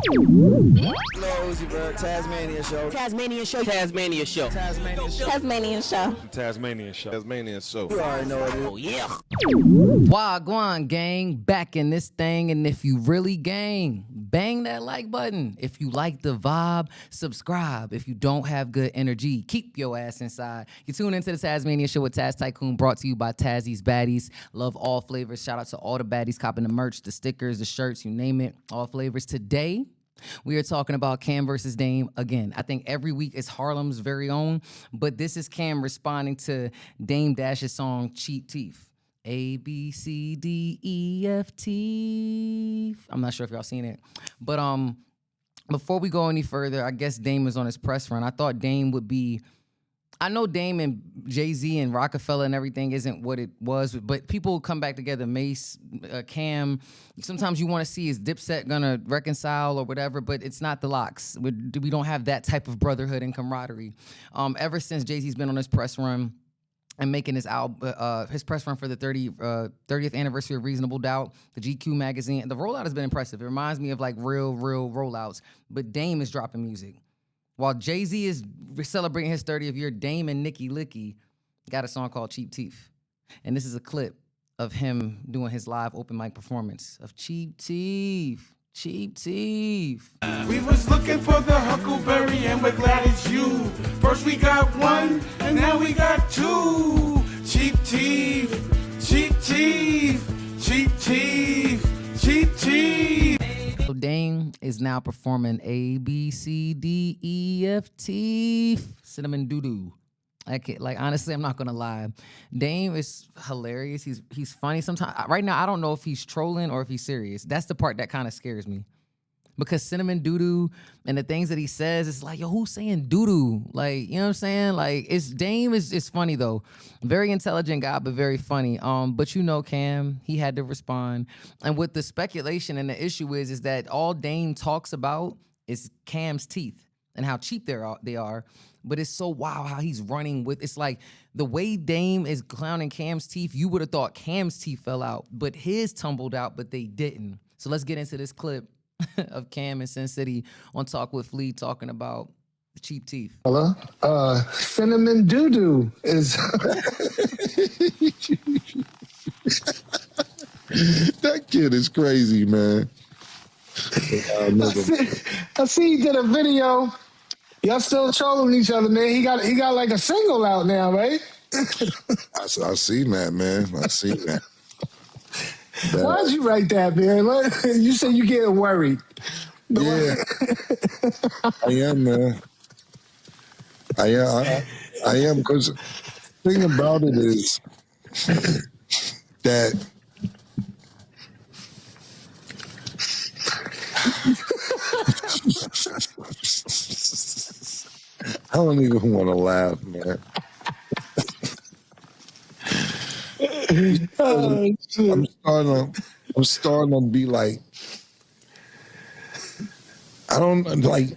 Uzi Vert, Tasmania Show. Tasmania Show. Tasmania Show. Tasmania Show. Tasmanian Show. Tasmanian Show. Tasmanian Show. You already know what it is. Oh, yeah. Wagwan gang, back in this thing, and if you really gang, bang that like button. If you like the vibe, subscribe. If you don't have good energy, keep your ass inside. You tune into the Tasmania Show with Taz Tikoon, brought to you by Tazzy's Baddies. Love all flavors. Shout out to all the baddies copping the merch, the stickers, the shirts, you name it, all flavors. Today, we are talking about Cam versus Dame again. I think every week is Harlem's very own, but this is Cam responding to Dame Dash's song Cheap Teeth. A, B, C, D, E, F, T. I'm not sure if y'all seen it. But before we go any further, I guess Dame was on his press run. I thought Dame would be... I know Dame and Jay-Z and Rockefeller and everything isn't what it was, but people come back together. Mace, Cam. Sometimes you want to see is Dipset gonna reconcile or whatever, but it's not the Locks. We don't have that type of brotherhood and camaraderie. Ever since Jay-Z's been on his press run and making his album, his press run for the 30th anniversary of Reasonable Doubt, the GQ magazine, the rollout has been impressive. It reminds me of like real rollouts. But Dame is dropping music. While Jay-Z is celebrating his 30th year, Dame and Nicki Licky got a song called Cheap Teeth. And this is a clip of him doing his live open mic performance of Cheap Teeth. Cheap Teeth. We was looking for the Huckleberry and we're glad it's you. First we got one and now we got two. Cheap Teeth, Cheap Teeth, Cheap Teeth, Cheap Teeth. So Dame is now performing A, B, C, D, E, F, T, cinnamon doo-doo. Like honestly, I'm not gonna lie. Dame is hilarious. He's funny. Sometimes right now, I don't know if he's trolling or if he's serious. That's the part that kind of scares me. Because cinnamon doo-doo and the things that he says, it's like, yo, who's saying doo-doo? Like, you know what I'm saying? Like, Dame is funny though. Very intelligent guy, but very funny. But you know, Cam, he had to respond. And what the speculation and the issue is that all Dame talks about is Cam's teeth and how cheap they are. But it's so wild how he's running with, it's like the way Dame is clowning Cam's teeth, you would have thought Cam's teeth fell out, but his tumbled out, but they didn't. So let's get into this clip of Cam and Sin City on Talk with Flea talking about the cheap teeth. Hello? Cinnamon doo-doo is... That kid is crazy, man. I see he did a video. Y'all still trolling each other, man. He got like a single out now, right? I seen that, man. I seen that. Why'd you write that, man? You said you getting worried. Yeah, I am, man. I am, because the thing about it is that I don't even want to laugh, man. I'm starting to be like, I don't like.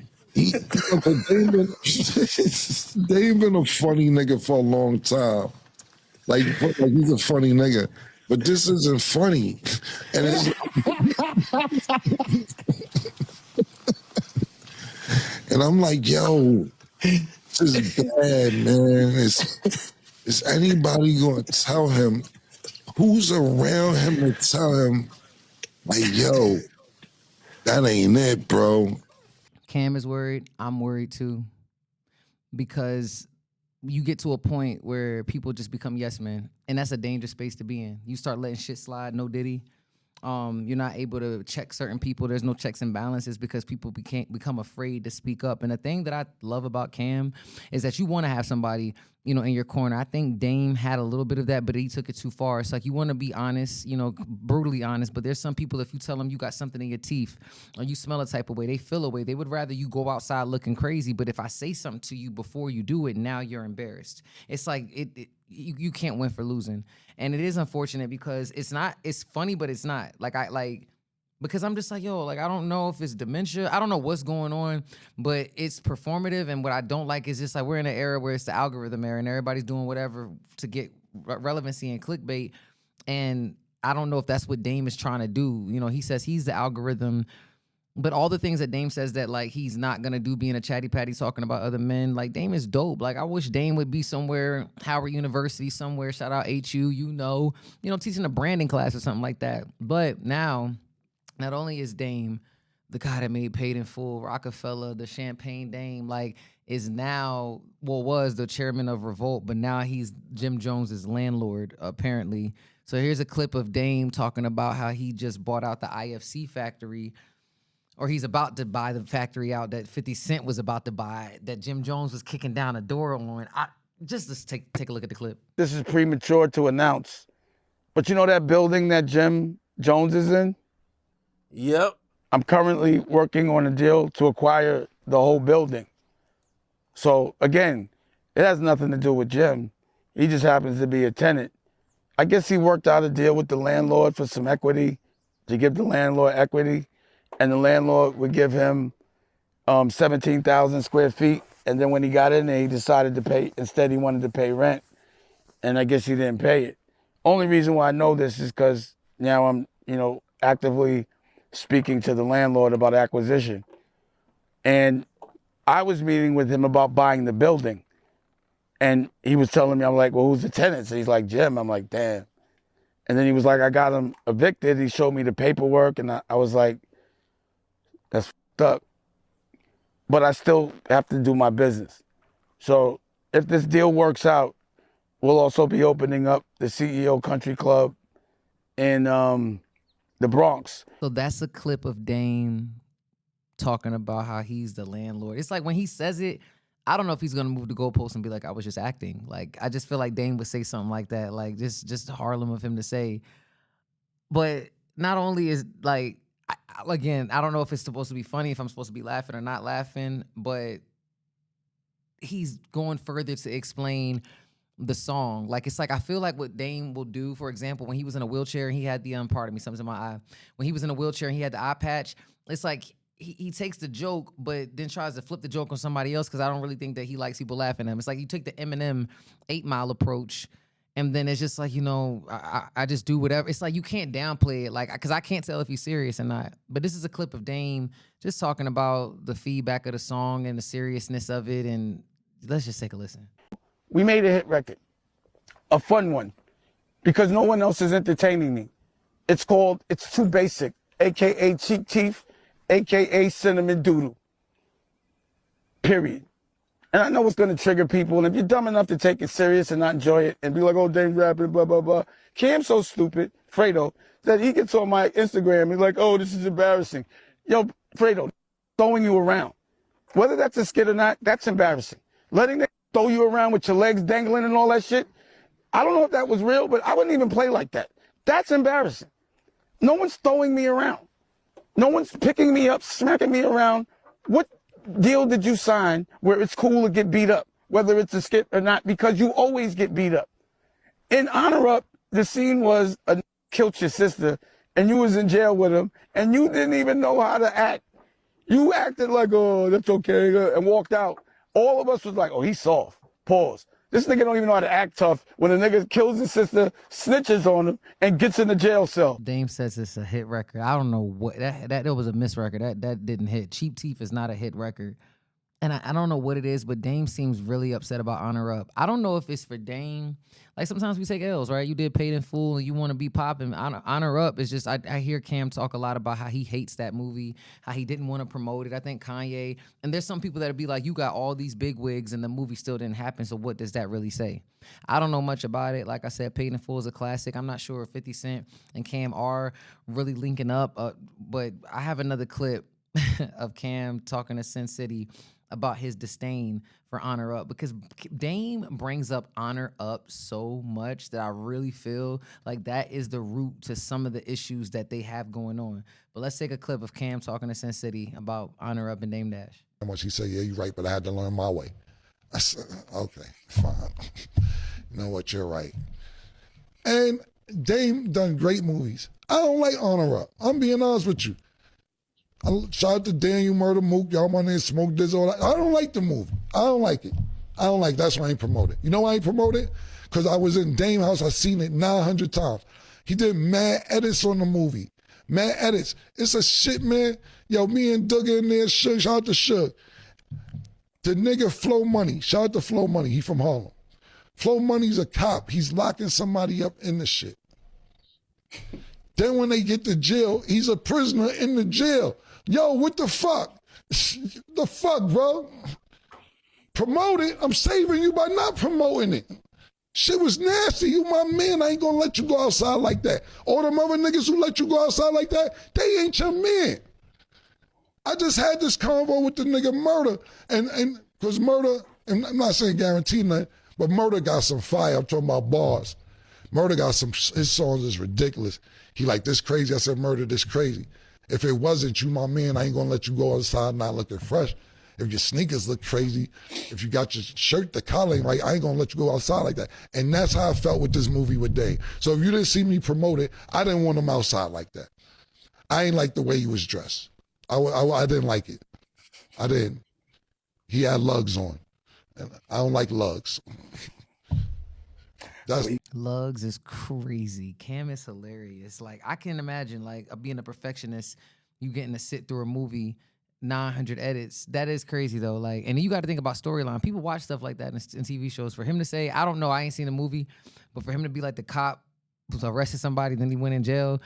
Dame been a funny nigga for a long time. Like he's a funny nigga, but this isn't funny, and it's. And I'm like, yo, this is bad, man. Is anybody going to tell him? Who's around him to tell him, like, yo, that ain't it, bro? Cam is worried. I'm worried too. Because you get to a point where people just become yes men. And that's a dangerous space to be in. You start letting shit slide, no diddy. You're not able to check certain people. There's no checks and balances because people become afraid to speak up. And the thing that I love about Cam is that you want to have somebody, you know, in your corner. I think Dame had a little bit of that, but he took it too far. It's like you want to be honest, you know, brutally honest. But there's some people, if you tell them you got something in your teeth or you smell a type of way, they feel a way. They would rather you go outside looking crazy. But if I say something to you before you do it, now you're embarrassed. It's like you can't win for losing. And it is unfortunate because it's funny, but it's not. Because I'm just like, yo, like, I don't know if it's dementia. I don't know what's going on, but it's performative. And what I don't like is just like we're in an era where it's the algorithm era and everybody's doing whatever to get relevancy and clickbait. And I don't know if that's what Dame is trying to do. You know, he says he's the algorithm But all the things that Dame says that like he's not gonna do, being a chatty patty talking about other men, like Dame is dope. Like I wish Dame would be somewhere, Howard University somewhere, shout out HU, teaching a branding class or something like that. But now, not only is Dame the guy that made Paid in Full, Rockefeller, the Champagne Dame, like is now, was the chairman of Revolt, but now he's Jim Jones's landlord, apparently. So here's a clip of Dame talking about how he just bought out the IFC factory, or he's about to buy the factory out that 50 Cent was about to buy, that Jim Jones was kicking down the door on. Let's take a look at the clip. This is premature to announce, but you know that building that Jim Jones is in? Yep. I'm currently working on a deal to acquire the whole building. So again, it has nothing to do with Jim. He just happens to be a tenant. I guess he worked out a deal with the landlord for some equity, to give the landlord equity, and the landlord would give him 17,000 square feet. And then when he got in there, he decided to pay, instead he wanted to pay rent. And I guess he didn't pay it. Only reason why I know this is because now I'm, actively speaking to the landlord about acquisition. And I was meeting with him about buying the building. And he was telling me, I'm like, well, who's the tenants? And he's like, Jim. I'm like, damn. And then he was like, I got him evicted. He showed me the paperwork. And I was like, that's fucked up. But I still have to do my business. So if this deal works out, we'll also be opening up the CEO Country Club in the Bronx. So that's a clip of Dame talking about how he's the landlord. It's like when he says it, I don't know if he's gonna move the goalpost and be like, I was just acting. Like, I just feel like Dame would say something like that. Like, just Harlem of him to say. But not only is like, again, I don't know if it's supposed to be funny, if I'm supposed to be laughing or not laughing, but he's going further to explain the song. Like, it's like, I feel like what Dame will do, for example, when he was in a wheelchair and he had the, pardon me, something's in my eye. When he was in a wheelchair and he had the eye patch, it's like he takes the joke, but then tries to flip the joke on somebody else, because I don't really think that he likes people laughing at him. It's like you take the Eminem 8 Mile approach, and then it's just like, I just do whatever. It's like you can't downplay it, like, because I can't tell if he's serious or not. But this is a clip of Dame just talking about the feedback of the song and the seriousness of it, and let's just take a listen. We made a hit record, a fun one, because no one else is entertaining me. It's called It's Too Basic, a.k.a. Cheap Teeth, a.k.a. Cinnamon Doodle, period. And I know it's going to trigger people, and if you're dumb enough to take it serious and not enjoy it and be like, oh, Dame rapping, blah, blah, blah. Cam's so stupid, Fredo, that he gets on my Instagram, he's like, oh, this is embarrassing. Yo, Fredo, throwing you around. Whether that's a skit or not, that's embarrassing. Letting them throw you around with your legs dangling and all that shit, I don't know if that was real, but I wouldn't even play like that. That's embarrassing. No one's throwing me around. No one's picking me up, smacking me around. What deal did you sign where it's cool to get beat up, whether it's a skit or not? Because you always get beat up. In Honor Up, the scene was a killed your sister, and you was in jail with him, and you didn't even know how to act. You acted like, oh, that's okay, and walked out. All of us was like, oh, he's soft. Pause. This nigga don't even know how to act tough when a nigga kills his sister, snitches on him, and gets in the jail cell. Dame says it's a hit record. I don't know what that was a miss record. That didn't hit. Cheap Teeth is not a hit record. And I don't know what it is, but Dame seems really upset about Honor Up. I don't know if it's for Dame. Like, sometimes we take L's, right? You did Paid in Full and you want to be popping. Honor Up is just, I hear Cam talk a lot about how he hates that movie, how he didn't want to promote it. I think Kanye, and there's some people that'll be like, you got all these big wigs and the movie still didn't happen, so what does that really say? I don't know much about it. Like I said, Paid in Full is a classic. I'm not sure if 50 Cent and Cam are really linking up, but I have another clip of Cam talking to Sin City about his disdain for Honor Up, because Dame brings up Honor Up so much that I really feel like that is the root to some of the issues that they have going on. But let's take a clip of Cam talking to Sin City about Honor Up and Dame Dash. How much he said, yeah, you're right, but I had to learn my way. I said, okay, fine. You know what, you're right. And Dame done great movies. I don't like Honor Up. I'm being honest with you. Shout out to Daniel Murder Mook, y'all want to smoke this, all that. I don't like the movie. I don't like it. I don't like it. That's why I ain't promote it. You know why I ain't promote it? Because I was in Dame house. I seen it 900 times. He did mad edits on the movie. Mad edits. It's a shit, man. Yo, me and Doug in there, Suge, shout out to Suge. The nigga Flow Money, shout out to Flow Money, he from Harlem. Flow Money's a cop. He's locking somebody up in the shit. Then when they get to jail, he's a prisoner in the jail. Yo, what the fuck? The fuck, bro? Promote it. I'm saving you by not promoting it. Shit was nasty. You my man. I ain't gonna let you go outside like that. All them other niggas who let you go outside like that, they ain't your man. I just had this convo with the nigga Murder, and because Murder, and I'm not saying guarantee nothing, but Murder got some fire. I'm talking about bars. Murder got some, his songs is ridiculous. He like, this crazy. I said, Murder, this crazy. If it wasn't you, my man, I ain't gonna let you go outside not looking fresh. If your sneakers look crazy, if you got your shirt, the collar ain't right, I ain't gonna let you go outside like that. And that's how I felt with this movie with Dame. So if you didn't see me promote it, I didn't want him outside like that. I ain't like the way he was dressed. I didn't like it. I didn't. He had lugs on. And I don't like lugs. Lugs is crazy. Cam is hilarious. Like, I can imagine, like, being a perfectionist, you getting to sit through a movie, 900 edits. That is crazy, though. Like, and you got to think about storyline. People watch stuff like that in TV shows. For him to say, I don't know, I ain't seen the movie, but for him to be like the cop who arrested somebody, then he went in jail,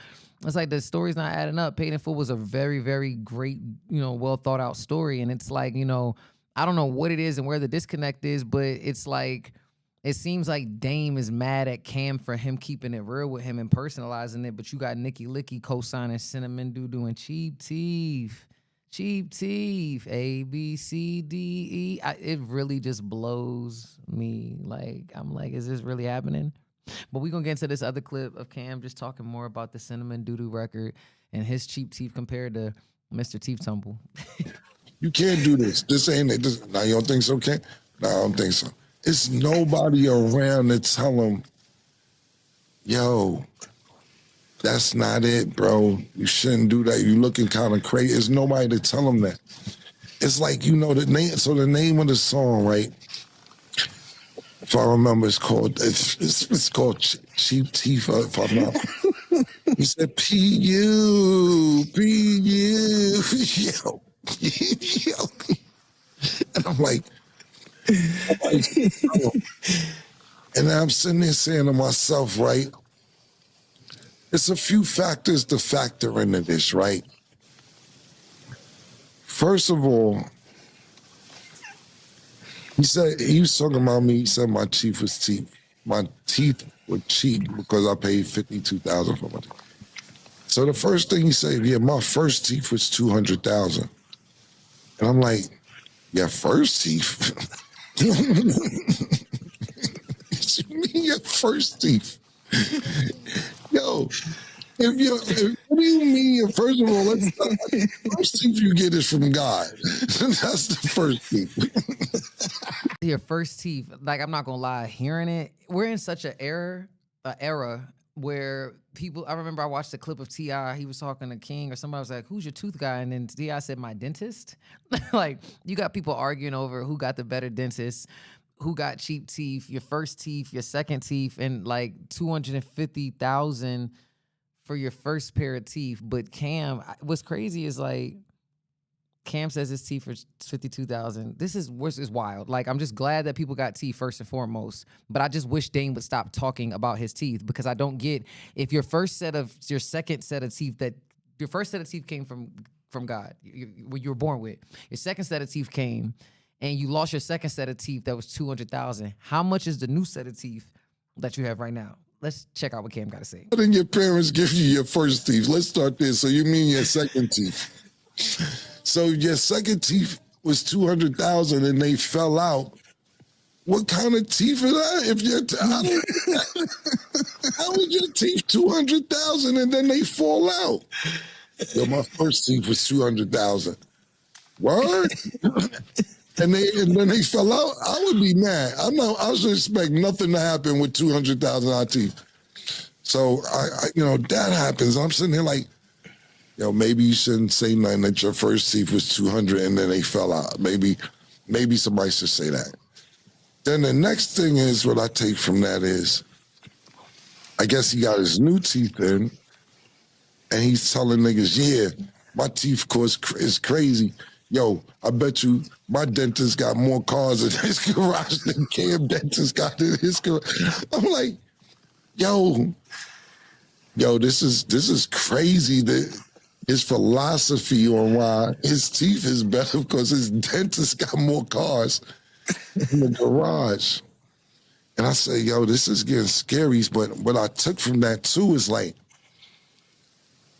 it's like the story's not adding up. Paid in Full was a very, very great, well thought out story. And it's like, I don't know what it is and where the disconnect is, but it's like, it seems like Dame is mad at Cam for him keeping it real with him and personalizing it, but you got Nicki Licky co-signing Cinnamon Doodoo and Cheap Teeth. Cheap Teeth, A, B, C, D, E. It really just blows me. Like, I'm like, is this really happening? But we're going to get into this other clip of Cam just talking more about the Cinnamon Doodoo record and his Cheap Teeth compared to Mr. Teeth Tumble. You can't do this. This ain't it. Now, you don't think so, Ken? No, I don't think so. It's nobody around to tell him, yo, that's not it, bro. You shouldn't do that. You looking kind of crazy. There's nobody to tell him that. It's like, the name. So the name of the song, right? If I remember, it's called Cheap Teeth. If I'm not, he said P-U, P-U, yo, yo, and I'm like, and I'm sitting there saying to myself, right? It's a few factors to factor into this, right? First of all, he was talking about me. He said my teeth was cheap. My teeth were cheap because I paid $52,000 for my teeth. So the first thing he said, yeah, my first teeth was $200,000, and I'm like, your first teeth? You mean your first teeth? Yo, what do you mean? First of all, the first teeth you get is from God. That's the first teeth. Your first teeth, like, I'm not gonna lie, hearing it, we're in such an era where people, I remember I watched a clip of T.I., he was talking to King or somebody was like, who's your tooth guy? And then T.I. said, my dentist. Like, you got people arguing over who got the better dentist, who got cheap teeth, your first teeth, your second teeth, and like $250,000 for your first pair of teeth. But Cam, what's crazy is like, Cam says his teeth for $52,000. This is wild. Like, I'm just glad that people got teeth first and foremost. But I just wish Dame would stop talking about his teeth, because I don't get, if your second set of teeth, that your first set of teeth came from God, what you were born with. Your second set of teeth came, and you lost your second set of teeth that was $200,000. How much is the new set of teeth that you have right now? Let's check out what Cam got to say. What did your parents give you your first teeth? Let's start there. So you mean your second teeth? So your second teeth was $200,000 and they fell out. What kind of teeth are that? How is your teeth $200,000 and then they fall out? Yo, my first teeth was $200,000. Word? and then they fell out. I would be mad. I should expect nothing to happen with $200,000 teeth. So that happens. I'm sitting here like, maybe you shouldn't say nothing that your first teeth was 200 and then they fell out. Maybe somebody should say that. Then the next thing is, what I take from that is, I guess he got his new teeth in, and he's telling niggas, yeah, my teeth cost is crazy. Yo, I bet you my dentist got more cars in his garage than Cam dentist got in his garage. I'm like, yo, this is crazy. His philosophy on why his teeth is better because his dentist got more cars in the garage. And I say, yo, this is getting scary. But what I took from that too is like,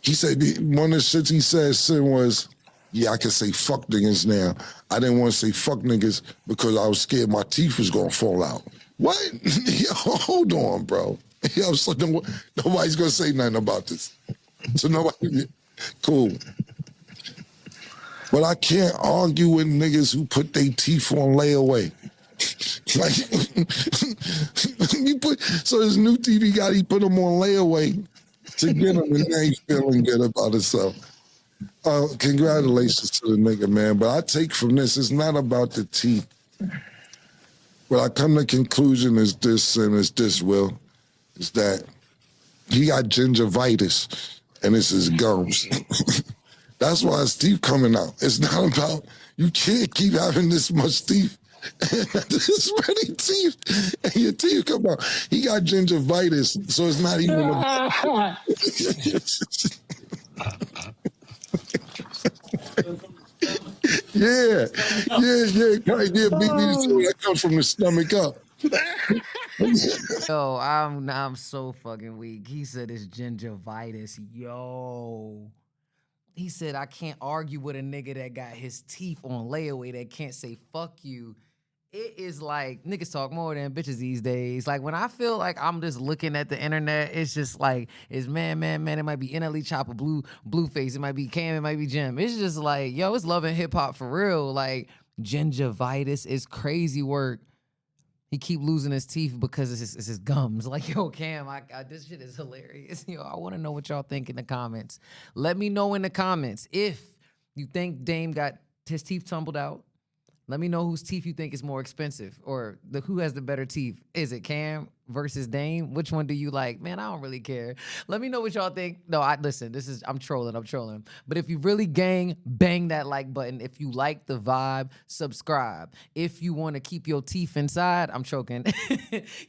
he said, one of the shits he said, Sin, was, yeah, I can say fuck niggas now. I didn't want to say fuck niggas because I was scared my teeth was going to fall out. What? Yo, hold on, bro. Yo, so nobody's going to say nothing about this. So nobody, cool. But I can't argue with niggas who put their teeth on layaway. Like, so his new TV guy, he put him on layaway to get him, and now he's feeling good about himself. Congratulations to the nigga, man. But I take from this, it's not about the teeth. What I come to conclusion is this, and it's this, Will, is that he got gingivitis, and it's his gums. That's why his teeth coming out. It's not about, you can't keep having this much teeth. This many teeth, and your teeth come out. He got gingivitis, so it's not even about... Yeah, BB, that comes from the stomach up. Yo, I'm so fucking weak. He said it's gingivitis. Yo. He said, I can't argue with a nigga that got his teeth on layaway that can't say fuck you. It is like, niggas talk more than bitches these days. Like, when I feel like I'm just looking at the internet, it's just like, it's man. It might be NLE Chopper, Blueface. It might be Cam, it might be Jim. It's just like, yo, it's love and hip hop for real. Like, gingivitis is crazy work. He keep losing his teeth because it's his gums. Like, yo, Cam, this shit is hilarious. Yo, I want to know what y'all think in the comments. Let me know in the comments if you think Dame got his teeth tumbled out. Let me know whose teeth you think is more expensive, or who has the better teeth. Is it Cam versus Dame? Which one do you like? Man, I don't really care. Let me know what y'all think. No, listen, I'm trolling. But if you really gang, bang that like button. If you like the vibe, subscribe. If you want to keep your teeth inside, I'm choking.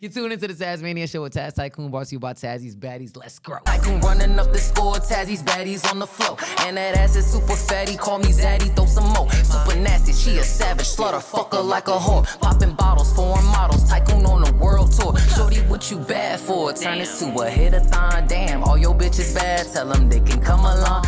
You tune into the Tasmania Show with Taz Tikoon, brought to you by Tazzy's Baddies. Let's grow. Tikoon running up the score, Tazzy's Baddies on the floor. And that ass is super fatty, call me Zaddy, throw some more. Super nasty, she a savage, slaughter, fuck her like a whore. Popping bottles, foreign models, Tikoon on the world tour. Shorty, what you bad for? Turn this to a hit-a-thon. Damn, all your bitches bad. Tell them they can come along.